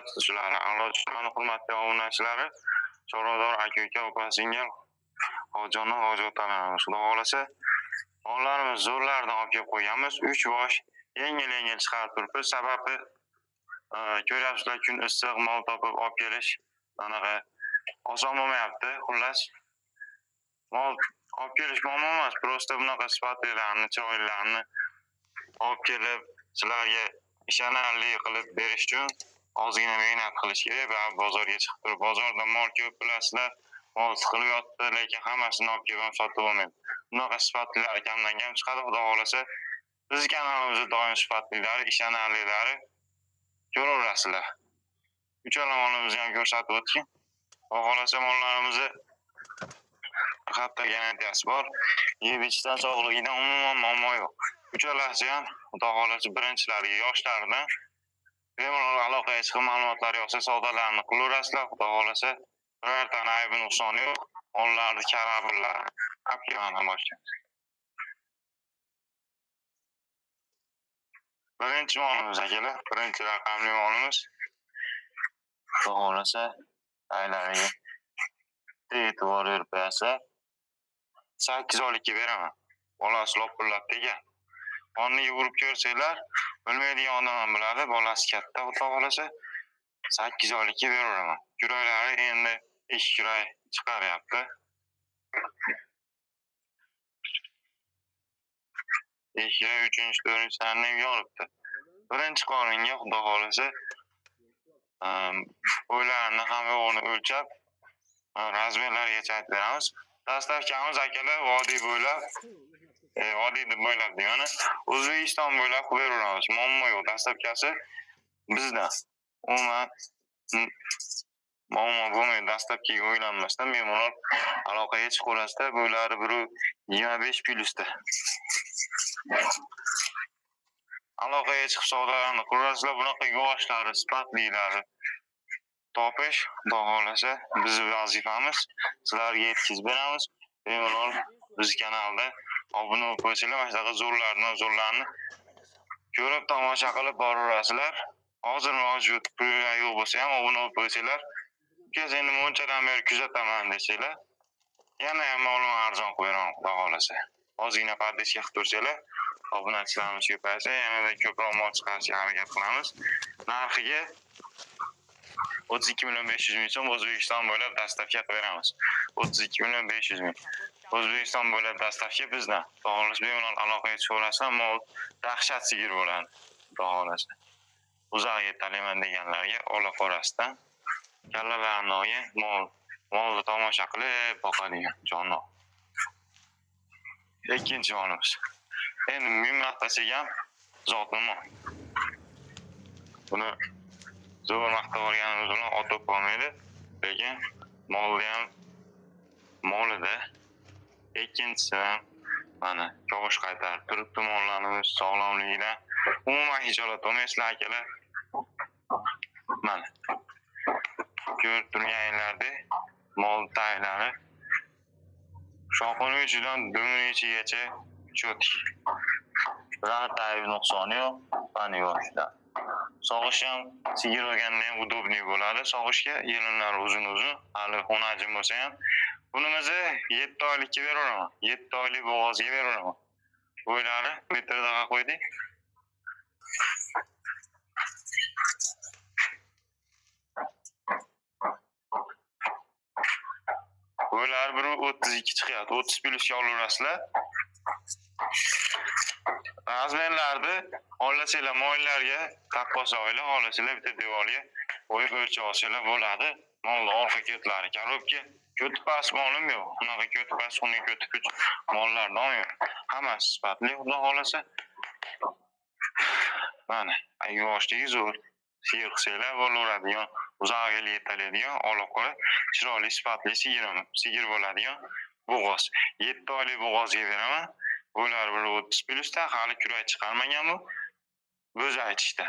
tutuvchilari, avlodchilarning hurmatli obunachilari, chorvador aka-uka, opa-singil, hojiona, hojiyotalarimiz. Xudo xolasa, mollarimiz zo'rlardan olib kelib qo'yganmiz. 3 bosh yengil-yengil chiqarib turibmiz. Sababi ko'ryapsizlar, kun issiq, mol topib olib kelish anaqa oson bo'lmayapti. Xullas, mol olib kelish muammo emas, prosta bunaqa sifatlilarni, chiroylilarni olib kelib sizlarga ishonarli qilib berish uchun ozgina mehnat qilish kerak va bozorga chiqib turib, bozorda mol ko'p bilasizlar, mol siqilib yotibdi, lekin hammasini olib kelib ham sotib olmaydi. Bunaqa sifatlilar kamdan-kam chiqadi. Xudo xolasa, bizning kanalimizda doim sifatlilari, ishonarlilari ko'raverasizlar. Uchala molimizni ham ko'rsatib o'tdik. Xudo xolasa, mollarimizni hatto garantiyasi bor. Yeb ichishdan, sog'ligidan umuman muammo yo'q. Uchalasi ham Xudo xolasa birinchilariga, yoshlaridan bemalol aloqaga chiqib ma'lumotlar yo'qsa savdolarni qilaverasizlar. Xudo xolasa, birortani aybi nuqsoni yo'q. Mollarni karabillar, apkevani boshlaymiz. Birinchi molimiz akalar, birinchi raqamli molimiz. Xudo xolasa, aylariga e'tibor berib qo'yasizlar. 8 oylikka beraman. Bolasi lopillab degan. Qonniga urib ko'rsanglar, bilmaydigan odam ham biladi, bolasi katta, xudo xolasa 8 oylikka beraman. Kuraylari endi 2 kuray chiqaryapti. 3-chi, 4-chi sanani yoribdi. Birinchi qoringa xudo xolasa bo'ylarini ham yo'g'ini o'lchab, razmerlargacha aytib beramiz. Dastavkamiz akalar vodiy bo'ylab, vodiy deb bo'ylab degani, O'zbekiston bo'ylab qilib beraveramiz. Muammo yo'q, dastavkasi bizdan. Umuman muammo bo'lmaydi, dastavkaga o'ylanmasdan bemalol aloqaga chiqaverasizda, bo'ylari 1.25 plyusda. Aloqaga chiqib savdolarni qilaverasizlar. Bunaqa yuvoshlari, sifatlilari topish, xudo xolasa, bizning vazifamiz. Sizlarga yetkazib beramiz. Bemalol biz kanalda obuna bo'lib qo'ysanglar, mana shunaqa zo'rlarni ko'rib tomosha qilib boraverasizlar. Hozir mavjud pullar yo'q bo'lsa ham obuna bo'lib qo'ysanglar, "Uka, endi munchadan beri kuzataman" desanglar, yana ham molni arzon qilib beraman, xudo xolasa. Ozgina pardoshga qilib tursanglar, obunachilarimiz ko'paysa, yanada ko'proq mol chiqarishga harakat qilamiz. Narxiga 32.500 ming so'm O'zbekiston bo'ylab dastavka qilib beramiz. 32.500 ming. O'zbekiston bo'ylab dastavka bizdan. Xudo xolasa, bemalol aloqaga chiqaverasizlar, mol dahshat sigir bo'ladi. Xudo xolasa. Uzoqga talaman deganlarga olib qorasidan kallalarni molni tomosha qilib boqadigan jonliq. Ikkinchi molimiz. Endi men maqtasak ham zotli mol. Buni zo'r maqtab olganimiz bilan otib qolmaydi, lekin molni ham molida. Ikkinchisi ham mana ko'rish qaytarib turibdi, mollarimiz sog'lomligidan umuman hijolat olmaysizlar akalar. Mana ko'rib turganinglarda mol taylari shoqini uchidan duminichigacha cho'tik. Birorta aybi nuqsoni yo'q, mana yoshlar. Sog'ish ham sigir olganda ham udobniy bo'ladi. Sog'ishga yelinlar uzun-uzun, hali xonajim bo'lsa ham bunimizni 7 oylikka beraman. 7 oylik bo'g'ozga beraman. Bo'ylari metrdaga qo'ydik. Bo'ylari 1.32 chiqyapti. 30 plyusga olaverasizlar. Razmerlarni olasizlar, moylarga taqqosa oylar, olasizlar bitta devorga qo'yib o'lchab olsanglar bo'ladi. Molni orqa ko'tlari korobka, ko'ti past molim yo'q. Bunaqa ko'ti past, xunuk ko'ti kuch mollardan yo'q. Hammasi sifatli, xudo xolasa. Mana, yuvoshligi zo'r. Sigir qilsanglar bo'laveradigan, uzoqga yetaladigan, aloqa chiroyli sifatli sigir bo'ladigan bo'g'oz. 7 oylik bo'g'ozga beraman. Bo'ylari 1.30 plyusda, hali kuray chiqarmagan bu. Bo'z aytishda.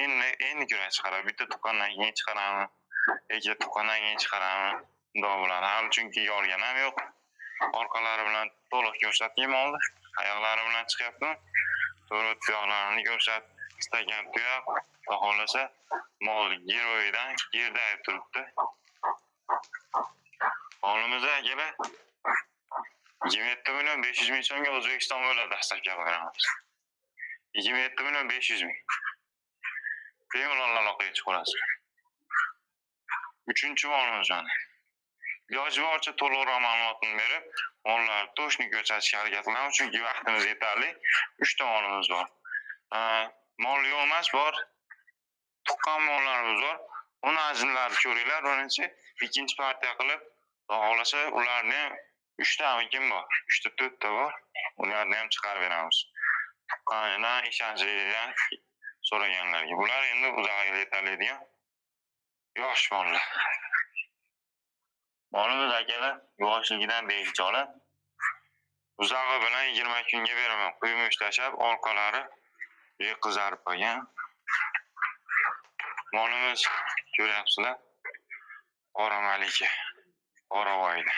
Endi kuray chiqaradi. Bitta tuqqandan keyin chiqaraman. Ikkita tuqqandan keyin chiqaraman. Bunday bo'ladi. Hali chunki yorgan ham yo'q. Orqalari bilan to'liq ko'rsatdim oldi. Oyoqlari bilan chiqyapti. To'g'ri tuyoqlarini ko'rsat. Stakan tuyoq, xohlasa mol yeroyidan yerdayib turibdi. Molimizni akalar 27.500 ming so'mga O'zbekiston bo'ylab dastlabki beramiz. 27.500 ming. Bemalol aloqaga chiqib olasiz. 3-chi molimiz mana. Iloji boricha to'liqroq ma'lumotni berib, mollarni to'shni ko'rsatishga harakat qilamiz, chunki vaqtimiz yetarli. 3 ta molimiz bor. Mol yo'q emas, bor. Tuqqan mollarimiz bor. Uni ajinlarni ko'ringlar, birinchi, ikkinchi partiya qilib, xohlasa ularni 3 ta kim bor? 3 ta 4 ta bor. Ularni ham chiqarib beramiz. Tuqqanidan, ishonchlidan so'raganlarga. Bular endi uzoqqa yetarlidigan yosh mollar. Molimiz akalar yoshligidan behijolat. Uzog'i bilan 20 kunga beraman. Quymoq tashlab, orqalari qizarib qolgan. Molimiz ko'ryapsizlar. Qora malika, qora voyda.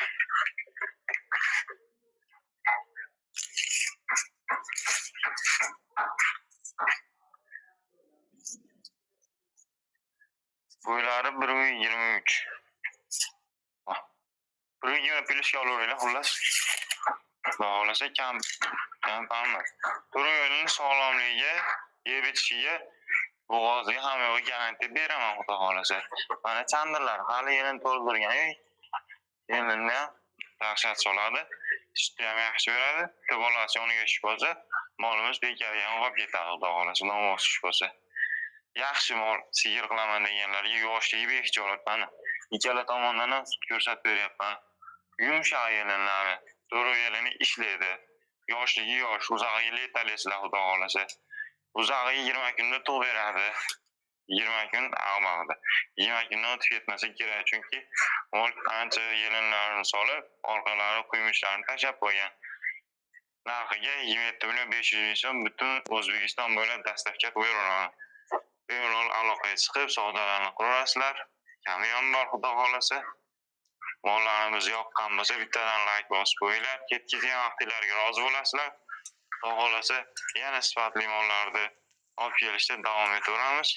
Bo'ylari 1.23. 1.20 plyusga olaveringlar, xullas. Xohlasa kam pammas. To'rayolining sog'lomligiga, yeb itishiga, bo'g'oziga hammaga garantiya beraman, xudo xohlasa. Mana chandirlar hali yelin to'ldirgan. Yelinni ham dahshat soladi. Sutni ham yaxshi beradi. Populyatsioniga tushib bo'lsa, molimiz bekarga ham olib ketadi, xudo xohlasa, nomus tushib bo'lsa. Yaxshi mol sigir qilaman deganlarga yoshligi behijolat mana. Ikkala tomondan ham sut ko'rsatib beryapman. Yumshoq yelinlari, to'g'ri yelini ishlaydi. Yoshligi yosh, uzog'iga yetalasizlar, xudo xohlasa. Uzog'iga 20 kunda tug'ib beradi. 20 kun avvalda. 20 kundan o'tib ketmasa kerak, chunki mol ancha yelinlarini solib, orqalari quymishlarini tashlab qo'ygan. Narxiga 27.500 ming so'm butun O'zbekiston bo'ylab dastlabki beraman. Bemalol aloqaga chiqib, savdolarni qurasizlar. Kamiyam bor, xudo xohlasa. Mollarimiz yoqqan bo'lsa, bittadan like bosib qo'yinglar. Ketgan vaqtlarga rozi bo'lasizlar. Xudo xohlasa, yana sifatli mollarni olib kelishda davom etaveramiz.